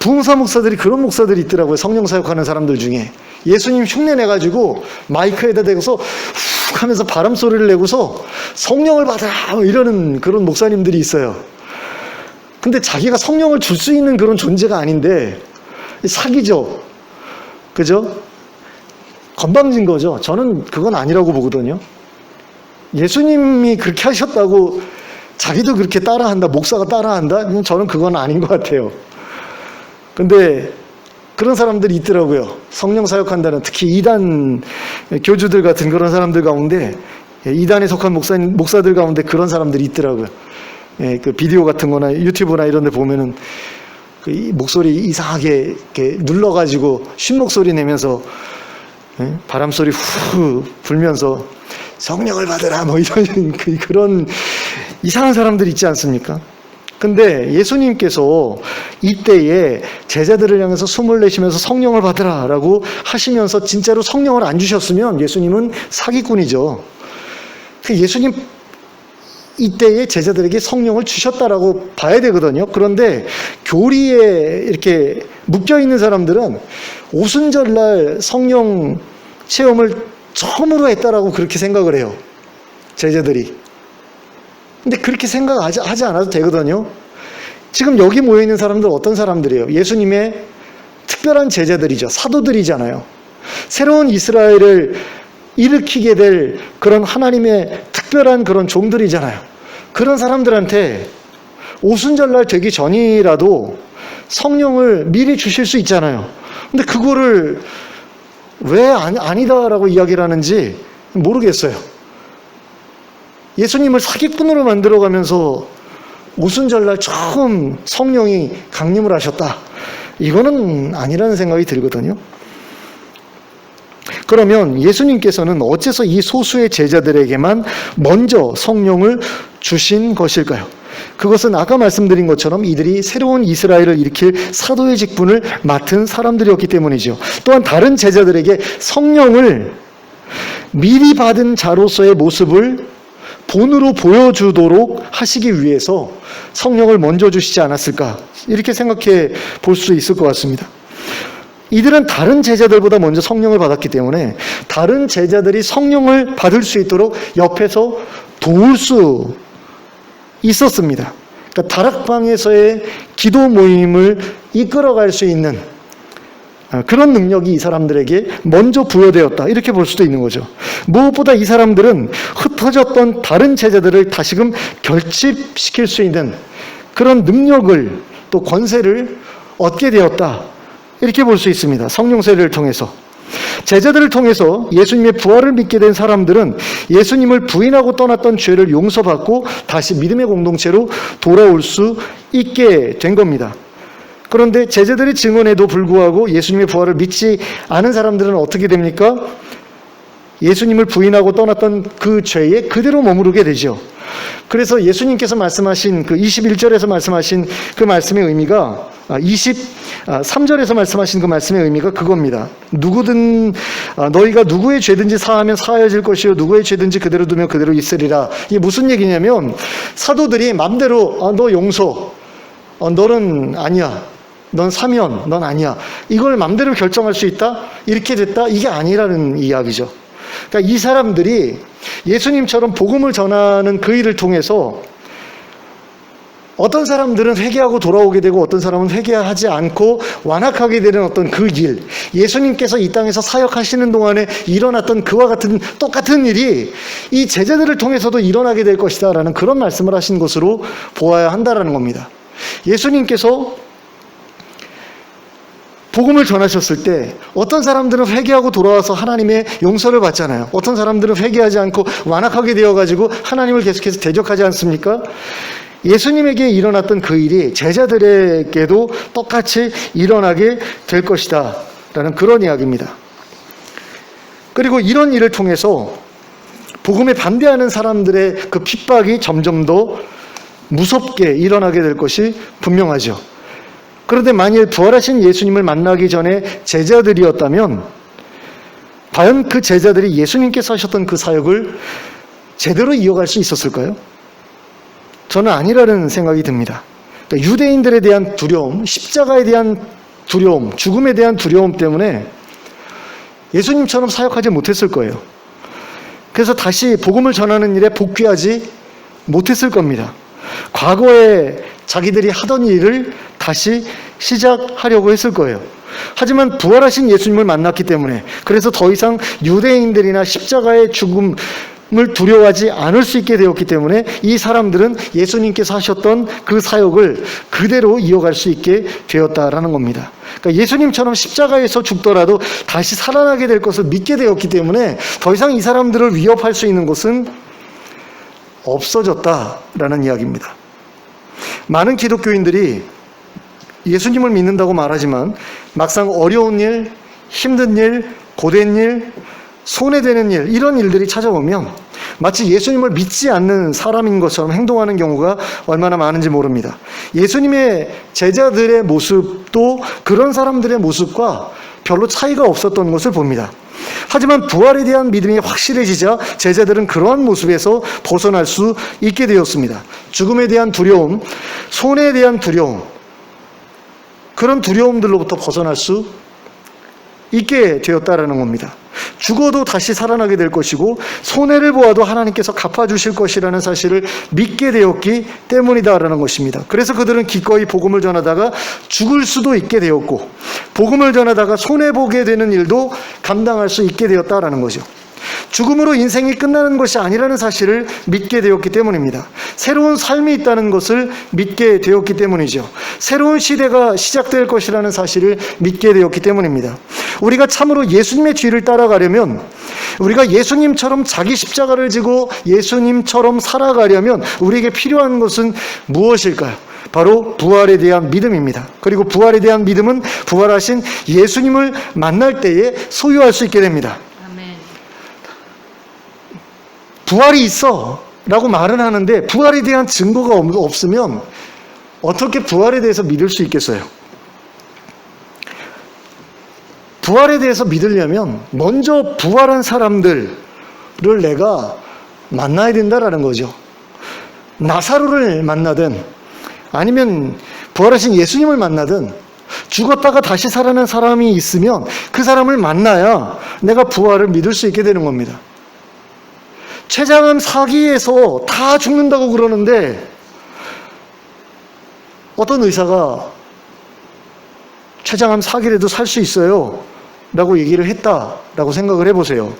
부흥사 목사들이 그런 목사들이 있더라고요. 성령 사역하는 사람들 중에 예수님 흉내 내가지고 마이크에다 대고서 훅 하면서 바람 소리를 내고서 성령을 받으라 이러는 그런 목사님들이 있어요. 근데 자기가 성령을 줄 수 있는 그런 존재가 아닌데 사기죠. 그죠? 건방진 거죠. 저는 그건 아니라고 보거든요. 예수님이 그렇게 하셨다고 자기도 그렇게 따라한다, 목사가 따라한다? 저는 그건 아닌 것 같아요. 근데 그런 사람들이 있더라고요. 성령 사역한다는, 특히 이단 교주들 같은 그런 사람들 가운데, 이단에 속한 목사들 가운데 그런 사람들이 있더라고요. 그 비디오 같은 거나 유튜브나 이런 데 보면은 그 목소리 이상하게 이렇게 눌러가지고 쉰 목소리 내면서 바람소리 후 불면서 성령을 받으라 뭐 이런 그런 이상한 사람들 있지 않습니까? 근데 예수님께서 이때에 제자들을 향해서 숨을 내쉬면서 성령을 받으라 라고 하시면서 진짜로 성령을 안 주셨으면 예수님은 사기꾼이죠. 예수님 이때에 제자들에게 성령을 주셨다라고 봐야 되거든요. 그런데 교리에 이렇게 묶여있는 사람들은 오순절날 성령 체험을 처음으로 했다라고 그렇게 생각을 해요. 제자들이. 근데 그렇게 생각하지 않아도 되거든요. 지금 여기 모여있는 사람들 어떤 사람들이에요? 예수님의 특별한 제자들이죠. 사도들이잖아요. 새로운 이스라엘을 일으키게 될 그런 하나님의 특별한 그런 종들이잖아요. 그런 사람들한테 오순절날 되기 전이라도 성령을 미리 주실 수 있잖아요. 근데 그거를 왜 아니다라고 이야기를 하는지 모르겠어요. 예수님을 사기꾼으로 만들어가면서 오순절날 처음 성령이 강림을 하셨다. 이거는 아니라는 생각이 들거든요. 그러면 예수님께서는 어째서 이 소수의 제자들에게만 먼저 성령을 주신 것일까요? 그것은 아까 말씀드린 것처럼 이들이 새로운 이스라엘을 일으킬 사도의 직분을 맡은 사람들이었기 때문이죠. 또한 다른 제자들에게 성령을 미리 받은 자로서의 모습을 본으로 보여주도록 하시기 위해서 성령을 먼저 주시지 않았을까, 이렇게 생각해 볼 수 있을 것 같습니다. 이들은 다른 제자들보다 먼저 성령을 받았기 때문에 다른 제자들이 성령을 받을 수 있도록 옆에서 도울 수 있었습니다. 그러니까 다락방에서의 기도 모임을 이끌어갈 수 있는 그런 능력이 이 사람들에게 먼저 부여되었다, 이렇게 볼 수도 있는 거죠. 무엇보다 이 사람들은 흩어졌던 다른 제자들을 다시금 결집시킬 수 있는 그런 능력을, 또 권세를 얻게 되었다, 이렇게 볼 수 있습니다. 성령 세례를 통해서. 제자들을 통해서 예수님의 부활을 믿게 된 사람들은 예수님을 부인하고 떠났던 죄를 용서받고 다시 믿음의 공동체로 돌아올 수 있게 된 겁니다. 그런데 제자들의 증언에도 불구하고 예수님의 부활을 믿지 않은 사람들은 어떻게 됩니까? 예수님을 부인하고 떠났던 그 죄에 그대로 머무르게 되죠. 그래서 예수님께서 말씀하신 그 21절에서 말씀하신 그 말씀의 의미가 23절에서 말씀하신 그 말씀의 의미가 그겁니다. 누구든 너희가 누구의 죄든지 사하면 사하여질 것이요 누구의 죄든지 그대로 두면 그대로 있으리라. 이게 무슨 얘기냐면 사도들이 맘대로 너 용서, 너는 아니야, 넌 사면, 넌 아니야, 이걸 맘대로 결정할 수 있다? 이렇게 됐다? 이게 아니라는 이야기죠. 그러니까 이 사람들이 예수님처럼 복음을 전하는 그 일을 통해서 어떤 사람들은 회개하고 돌아오게 되고 어떤 사람은 회개하지 않고 완악하게 되는 어떤 그 일, 예수님께서 이 땅에서 사역하시는 동안에 일어났던 그와 같은 똑같은 일이 이 제자들을 통해서도 일어나게 될 것이다 라는 그런 말씀을 하신 것으로 보아야 한다라는 겁니다. 예수님께서 복음을 전하셨을 때 어떤 사람들은 회개하고 돌아와서 하나님의 용서를 받잖아요. 어떤 사람들은 회개하지 않고 완악하게 되어가지고 하나님을 계속해서 대적하지 않습니까? 예수님에게 일어났던 그 일이 제자들에게도 똑같이 일어나게 될 것이다 라는 그런 이야기입니다. 그리고 이런 일을 통해서 복음에 반대하는 사람들의 그 핍박이 점점 더 무섭게 일어나게 될 것이 분명하죠. 그런데 만일 부활하신 예수님을 만나기 전에 제자들이었다면 과연 그 제자들이 예수님께서 하셨던 그 사역을 제대로 이어갈 수 있었을까요? 저는 아니라는 생각이 듭니다. 그러니까 유대인들에 대한 두려움, 십자가에 대한 두려움, 죽음에 대한 두려움 때문에 예수님처럼 사역하지 못했을 거예요. 그래서 다시 복음을 전하는 일에 복귀하지 못했을 겁니다. 과거에 자기들이 하던 일을 다시 시작하려고 했을 거예요. 하지만 부활하신 예수님을 만났기 때문에, 그래서 더 이상 유대인들이나 십자가의 죽음, 두려워하지 않을 수 있게 되었기 때문에 이 사람들은 예수님께서 하셨던 그 사역을 그대로 이어갈 수 있게 되었다라는 겁니다. 그러니까 예수님처럼 십자가에서 죽더라도 다시 살아나게 될 것을 믿게 되었기 때문에 더 이상 이 사람들을 위협할 수 있는 것은 없어졌다라는 이야기입니다. 많은 기독교인들이 예수님을 믿는다고 말하지만 막상 어려운 일, 힘든 일, 고된 일, 손해되는 일, 이런 일들이 찾아오면 마치 예수님을 믿지 않는 사람인 것처럼 행동하는 경우가 얼마나 많은지 모릅니다. 예수님의 제자들의 모습도 그런 사람들의 모습과 별로 차이가 없었던 것을 봅니다. 하지만 부활에 대한 믿음이 확실해지자 제자들은 그러한 모습에서 벗어날 수 있게 되었습니다. 죽음에 대한 두려움, 손해에 대한 두려움, 그런 두려움들로부터 벗어날 수 있게 되었다라는 겁니다. 죽어도 다시 살아나게 될 것이고 손해를 보아도 하나님께서 갚아주실 것이라는 사실을 믿게 되었기 때문이다라는 것입니다. 그래서 그들은 기꺼이 복음을 전하다가 죽을 수도 있게 되었고 복음을 전하다가 손해보게 되는 일도 감당할 수 있게 되었다라는 거죠. 죽음으로 인생이 끝나는 것이 아니라는 사실을 믿게 되었기 때문입니다. 새로운 삶이 있다는 것을 믿게 되었기 때문이죠. 새로운 시대가 시작될 것이라는 사실을 믿게 되었기 때문입니다. 우리가 참으로 예수님의 뒤를 따라가려면, 우리가 예수님처럼 자기 십자가를 지고 예수님처럼 살아가려면 우리에게 필요한 것은 무엇일까요? 바로 부활에 대한 믿음입니다. 그리고 부활에 대한 믿음은 부활하신 예수님을 만날 때에 소유할 수 있게 됩니다. 부활이 있어 라고 말은 하는데 부활에 대한 증거가 없으면 어떻게 부활에 대해서 믿을 수 있겠어요? 부활에 대해서 믿으려면 먼저 부활한 사람들을 내가 만나야 된다라는 거죠. 나사로를 만나든 아니면 부활하신 예수님을 만나든 죽었다가 다시 살아난 사람이 있으면 그 사람을 만나야 내가 부활을 믿을 수 있게 되는 겁니다. 췌장암 사기에서 다 죽는다고 그러는데 어떤 의사가 췌장암 사기라도 살 수 있어요 라고 얘기를 했다라고 생각을 해보세요.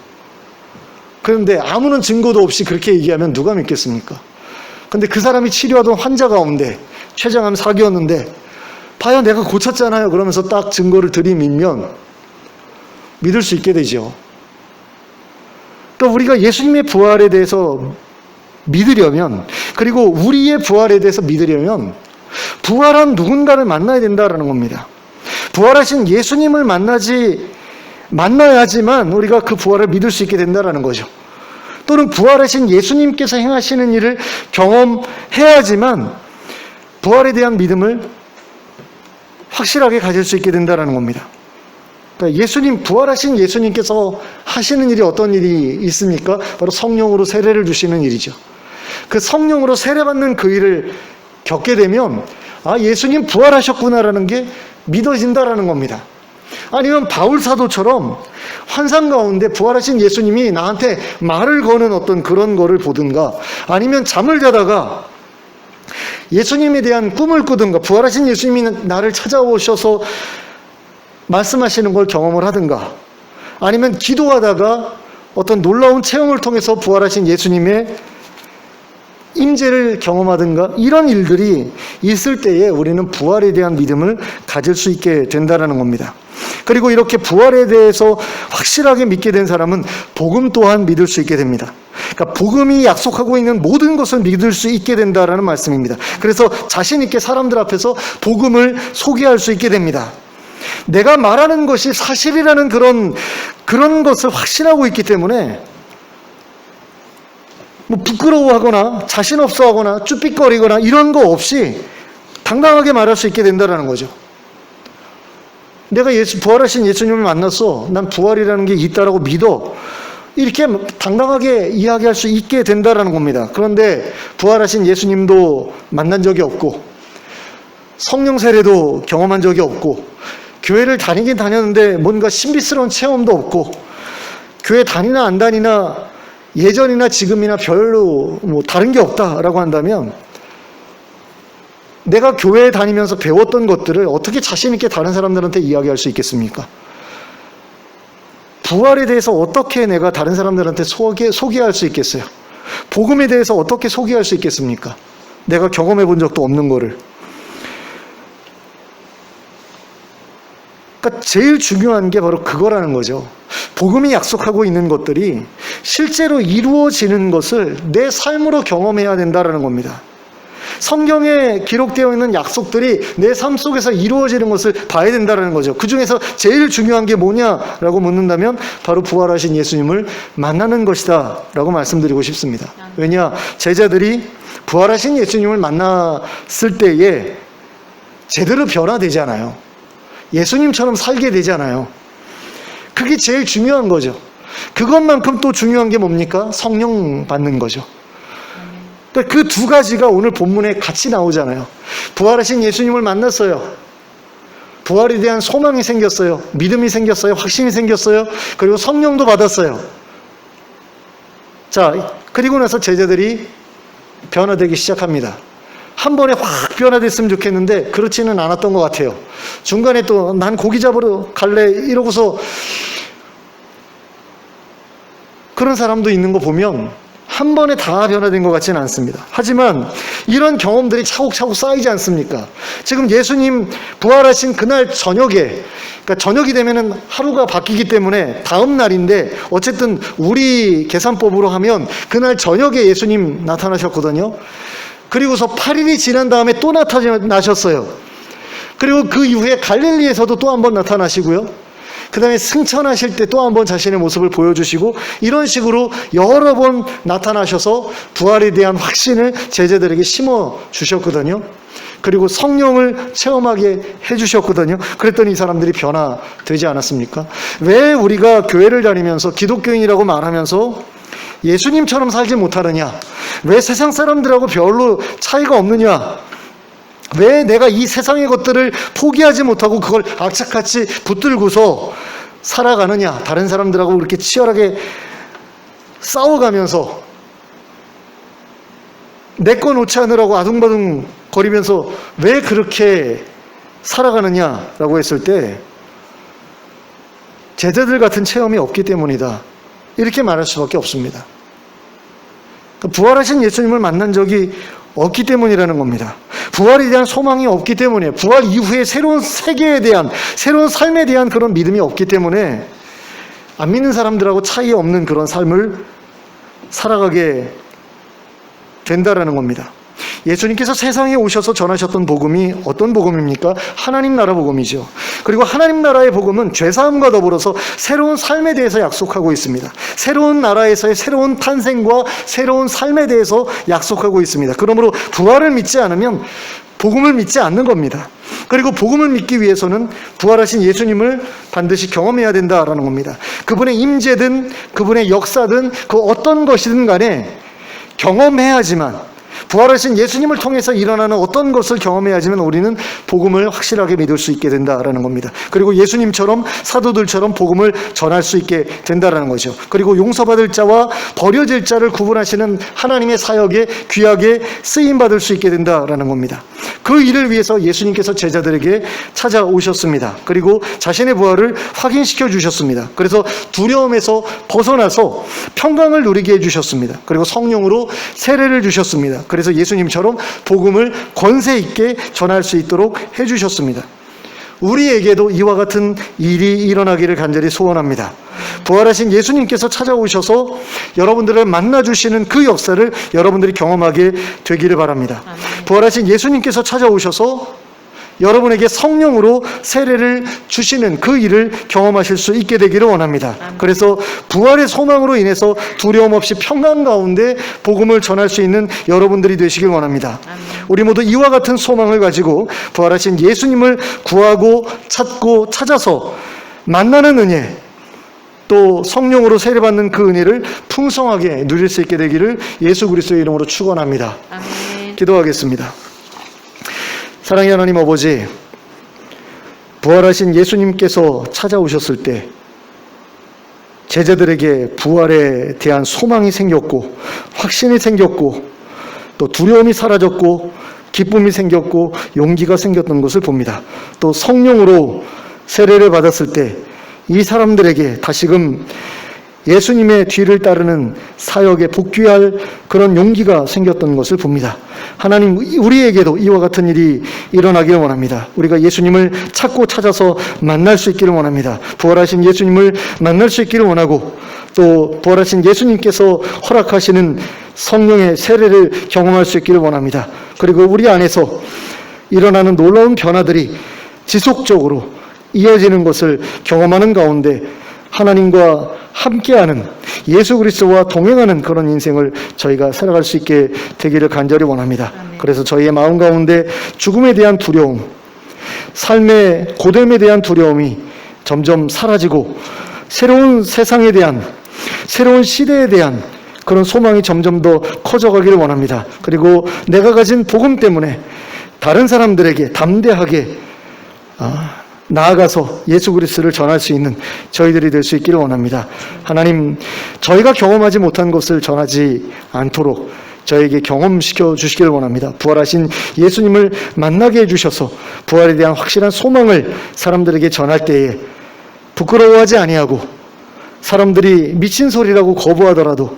그런데 아무런 증거도 없이 그렇게 얘기하면 누가 믿겠습니까? 근데 그 사람이 치료하던 환자 가운데 췌장암 사기였는데 봐요 내가 고쳤잖아요 그러면서 딱 증거를 들이밀면 믿을 수 있게 되죠. 또 우리가 예수님의 부활에 대해서 믿으려면, 그리고 우리의 부활에 대해서 믿으려면 부활한 누군가를 만나야 된다라는 겁니다. 부활하신 예수님을 만나야지만 우리가 그 부활을 믿을 수 있게 된다라는 거죠. 또는 부활하신 예수님께서 행하시는 일을 경험해야지만 부활에 대한 믿음을 확실하게 가질 수 있게 된다라는 겁니다. 그러니까 부활하신 예수님께서 하시는 일이 어떤 일이 있습니까? 바로 성령으로 세례를 주시는 일이죠. 그 성령으로 세례받는 그 일을 겪게 되면 아, 예수님 부활하셨구나라는 게 믿어진다라는 겁니다. 아니면 바울 사도처럼 환상 가운데 부활하신 예수님이 나한테 말을 거는 어떤 그런 거를 보든가, 아니면 잠을 자다가 예수님에 대한 꿈을 꾸든가, 부활하신 예수님이 나를 찾아오셔서 말씀하시는 걸 경험을 하든가, 아니면 기도하다가 어떤 놀라운 체험을 통해서 부활하신 예수님의 임재를 경험하든가, 이런 일들이 있을 때에 우리는 부활에 대한 믿음을 가질 수 있게 된다는 겁니다. 그리고 이렇게 부활에 대해서 확실하게 믿게 된 사람은 복음 또한 믿을 수 있게 됩니다. 그러니까 복음이 약속하고 있는 모든 것을 믿을 수 있게 된다는 말씀입니다. 그래서 자신 있게 사람들 앞에서 복음을 소개할 수 있게 됩니다. 내가 말하는 것이 사실이라는 그런 것을 확신하고 있기 때문에 뭐 부끄러워하거나 자신 없어하거나 쭈삣거리거나 이런 거 없이 당당하게 말할 수 있게 된다는 거죠. 내가 부활하신 예수님을 만났어. 난 부활이라는 게 있다라고 믿어. 이렇게 당당하게 이야기할 수 있게 된다는 겁니다. 그런데 부활하신 예수님도 만난 적이 없고 성령 세례도 경험한 적이 없고 교회를 다니긴 다녔는데 뭔가 신비스러운 체험도 없고 교회 다니나 안 다니나 예전이나 지금이나 별로 뭐 다른 게 없다라고 한다면 내가 교회에 다니면서 배웠던 것들을 어떻게 자신 있게 다른 사람들한테 이야기할 수 있겠습니까? 부활에 대해서 어떻게 내가 다른 사람들한테 소개할 수 있겠어요? 복음에 대해서 어떻게 소개할 수 있겠습니까? 내가 경험해 본 적도 없는 거를. 그러니까 제일 중요한 게 바로 그거라는 거죠. 복음이 약속하고 있는 것들이 실제로 이루어지는 것을 내 삶으로 경험해야 된다는 겁니다. 성경에 기록되어 있는 약속들이 내 삶 속에서 이루어지는 것을 봐야 된다는 거죠. 그 중에서 제일 중요한 게 뭐냐라고 묻는다면 바로 부활하신 예수님을 만나는 것이다 라고 말씀드리고 싶습니다. 왜냐? 제자들이 부활하신 예수님을 만났을 때에 제대로 변화되잖아요. 예수님처럼 살게 되잖아요. 그게 제일 중요한 거죠. 그것만큼 또 중요한 게 뭡니까? 성령 받는 거죠. 그 두 가지가 오늘 본문에 같이 나오잖아요. 부활하신 예수님을 만났어요. 부활에 대한 소망이 생겼어요. 믿음이 생겼어요. 확신이 생겼어요. 그리고 성령도 받았어요. 자, 그리고 나서 제자들이 변화되기 시작합니다. 한 번에 확 변화됐으면 좋겠는데 그렇지는 않았던 것 같아요. 중간에 또 난 고기 잡으러 갈래 이러고서 그런 사람도 있는 거 보면 한 번에 다 변화된 것 같지는 않습니다. 하지만 이런 경험들이 차곡차곡 쌓이지 않습니까? 지금 예수님 부활하신 그날 저녁에, 그러니까 저녁이 되면은 하루가 바뀌기 때문에 다음 날인데 어쨌든 우리 계산법으로 하면 그날 저녁에 예수님 나타나셨거든요. 그리고서 8일이 지난 다음에 또 나타나셨어요. 그리고 그 이후에 갈릴리에서도 또 한 번 나타나시고요. 그 다음에 승천하실 때 또 한 번 자신의 모습을 보여주시고 이런 식으로 여러 번 나타나셔서 부활에 대한 확신을 제자들에게 심어주셨거든요. 그리고 성령을 체험하게 해주셨거든요. 그랬더니 이 사람들이 변화되지 않았습니까? 왜 우리가 교회를 다니면서 기독교인이라고 말하면서 예수님처럼 살지 못하느냐? 왜 세상 사람들하고 별로 차이가 없느냐? 왜 내가 이 세상의 것들을 포기하지 못하고 그걸 악착같이 붙들고서 살아가느냐? 다른 사람들하고 이렇게 치열하게 싸워가면서 내 거 놓지 않으라고 아둥바둥 거리면서 왜 그렇게 살아가느냐라고 했을 때 제자들 같은 체험이 없기 때문이다. 이렇게 말할 수밖에 없습니다. 부활하신 예수님을 만난 적이 없기 때문이라는 겁니다. 부활에 대한 소망이 없기 때문에, 부활 이후에 새로운 세계에 대한, 새로운 삶에 대한 그런 믿음이 없기 때문에 안 믿는 사람들하고 차이 없는 그런 삶을 살아가게 된다라는 겁니다. 예수님께서 세상에 오셔서 전하셨던 복음이 어떤 복음입니까? 하나님 나라 복음이죠. 그리고 하나님 나라의 복음은 죄사함과 더불어서 새로운 삶에 대해서 약속하고 있습니다. 새로운 나라에서의 새로운 탄생과 새로운 삶에 대해서 약속하고 있습니다. 그러므로 부활을 믿지 않으면 복음을 믿지 않는 겁니다. 그리고 복음을 믿기 위해서는 부활하신 예수님을 반드시 경험해야 된다라는 겁니다. 그분의 임재든 그분의 역사든 그 어떤 것이든 간에 경험해야지만, 부활하신 예수님을 통해서 일어나는 어떤 것을 경험해야지만 우리는 복음을 확실하게 믿을 수 있게 된다라는 겁니다. 그리고 예수님처럼 사도들처럼 복음을 전할 수 있게 된다라는 거죠. 그리고 용서받을 자와 버려질 자를 구분하시는 하나님의 사역에 귀하게 쓰임받을 수 있게 된다라는 겁니다. 그 일을 위해서 예수님께서 제자들에게 찾아오셨습니다. 그리고 자신의 부활을 확인시켜 주셨습니다. 그래서 두려움에서 벗어나서 평강을 누리게 해주셨습니다. 그리고 성령으로 세례를 주셨습니다. 그래서 예수님처럼 복음을 권세 있게 전할 수 있도록 해주셨습니다. 우리에게도 이와 같은 일이 일어나기를 간절히 소원합니다. 부활하신 예수님께서 찾아오셔서 여러분들을 만나주시는 그 역사를 여러분들이 경험하게 되기를 바랍니다. 부활하신 예수님께서 찾아오셔서 여러분에게 성령으로 세례를 주시는 그 일을 경험하실 수 있게 되기를 원합니다. 그래서 부활의 소망으로 인해서 두려움 없이 평강 가운데 복음을 전할 수 있는 여러분들이 되시길 원합니다. 우리 모두 이와 같은 소망을 가지고 부활하신 예수님을 구하고 찾고 찾아서 만나는 은혜, 또 성령으로 세례받는 그 은혜를 풍성하게 누릴 수 있게 되기를 예수 그리스도의 이름으로 축원합니다. 기도하겠습니다. 사랑의 하나님 아버지, 부활하신 예수님께서 찾아오셨을 때 제자들에게 부활에 대한 소망이 생겼고 확신이 생겼고 또 두려움이 사라졌고 기쁨이 생겼고 용기가 생겼던 것을 봅니다. 또 성령으로 세례를 받았을 때 이 사람들에게 다시금 예수님의 뒤를 따르는 사역에 복귀할 그런 용기가 생겼던 것을 봅니다. 하나님, 우리에게도 이와 같은 일이 일어나기를 원합니다. 우리가 예수님을 찾고 찾아서 만날 수 있기를 원합니다. 부활하신 예수님을 만날 수 있기를 원하고, 또 부활하신 예수님께서 허락하시는 성령의 세례를 경험할 수 있기를 원합니다. 그리고 우리 안에서 일어나는 놀라운 변화들이 지속적으로 이어지는 것을 경험하는 가운데 하나님과 함께하는, 예수 그리스도와 동행하는 그런 인생을 저희가 살아갈 수 있게 되기를 간절히 원합니다. 그래서 저희의 마음 가운데 죽음에 대한 두려움, 삶의 고됨에 대한 두려움이 점점 사라지고 새로운 세상에 대한, 새로운 시대에 대한 그런 소망이 점점 더 커져가기를 원합니다. 그리고 내가 가진 복음 때문에 다른 사람들에게 담대하게 나아가서 예수 그리스도를 전할 수 있는 저희들이 될 수 있기를 원합니다. 하나님, 저희가 경험하지 못한 것을 전하지 않도록 저에게 경험시켜 주시기를 원합니다. 부활하신 예수님을 만나게 해주셔서 부활에 대한 확실한 소망을 사람들에게 전할 때에 부끄러워하지 아니하고, 사람들이 미친 소리라고 거부하더라도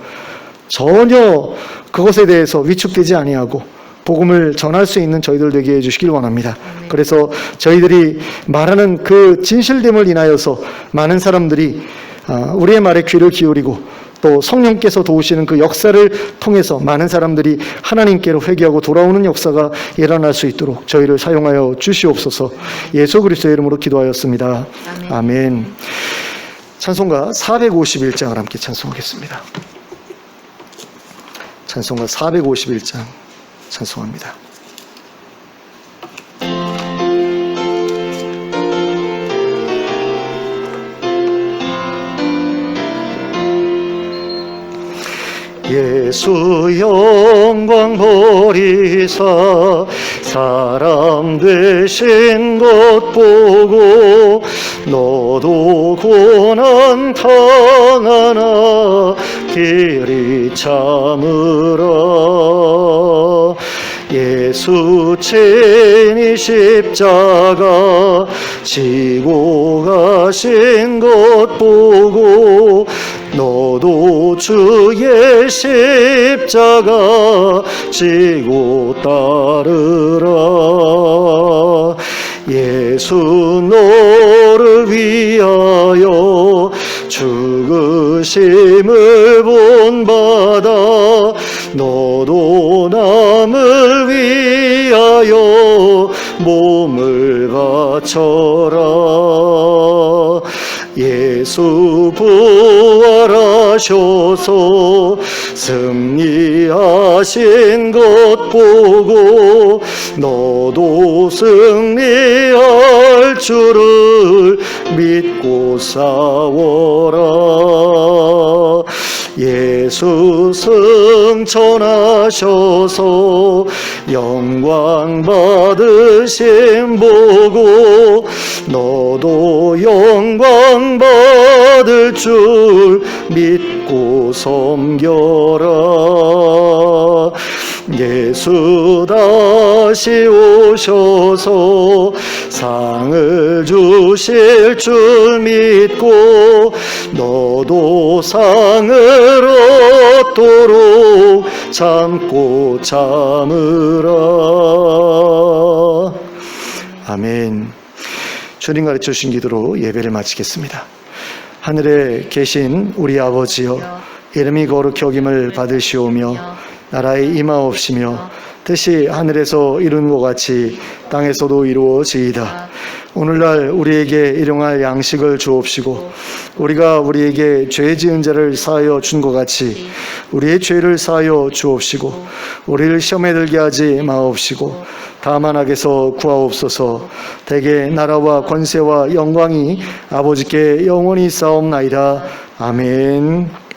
전혀 그것에 대해서 위축되지 아니하고 복음을 전할 수 있는 저희들 되게 해주시길 원합니다. 그래서 저희들이 말하는 그 진실됨을 인하여서 많은 사람들이 우리의 말에 귀를 기울이고, 또 성령께서 도우시는 그 역사를 통해서 많은 사람들이 하나님께로 회개하고 돌아오는 역사가 일어날 수 있도록 저희를 사용하여 주시옵소서. 예수 그리스도의 이름으로 기도하였습니다. 아멘. 찬송가 451장을 함께 찬송하겠습니다. 찬송가 451장 찬송합니다. 예수 영광 버리사 사람 되신 것 보고 너도 고난 당하나 길이 참으라. 예수 친히 십자가 지고 가신 것 보고 너도 주의 십자가 지고 따르라. 예수 너를 위하여 죽으심을 본받아 너도 남을 위하여 몸을 바쳐라. 예수 부활하셔서 승리하신 것 보고 너도 승리할 줄을 믿고 싸워라. 예수 승천하셔서 영광 받으심 보고 너도 영광 받을 줄 믿고 섬겨라. 예수 다시 오셔서 상을 주실 줄 믿고 너도 상을 얻도록 참고 참으라. 아멘. 주님 가르쳐 주신 기도로 예배를 마치겠습니다. 하늘에 계신 우리 아버지여, 이름이 거룩히 여김을 받으시오며 나라의 임하옵시며 뜻이 하늘에서 이룬 것 같이 땅에서도 이루어지이다. 오늘날 우리에게 일용할 양식을 주옵시고 우리가 우리에게 죄 지은 자를 사하여 준 것 같이 우리의 죄를 사하여 주옵시고 우리를 시험에 들게 하지 마옵시고 다만 악에서 구하옵소서. 대개 나라와 권세와 영광이 아버지께 영원히 있사옵나이다. 아멘.